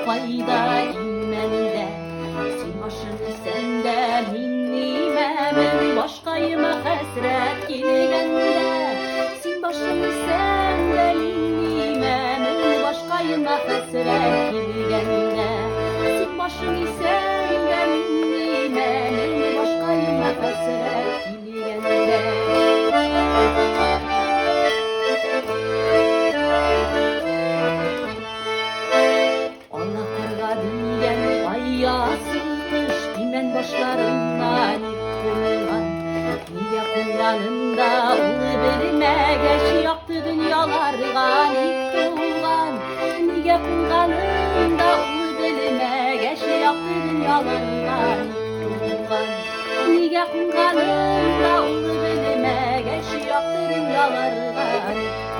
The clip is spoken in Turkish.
fayda inmende. Sil başını sende minnime, men başkayıma hasret kilgende. Sil başını sende minnime, men başkayıma hasret kilgende. Sil başını sende minnime, men başkayıma hasret kilgende. Dimen başlarından yıkılan, niye kullanında ulu verime, yaktı dünyalarga yıkılan. Niye kullanında ulu verime, yaktı dünyalarga yıkılan. Niye kullanında ulu verime, yaktı dünyalarga yıkılan.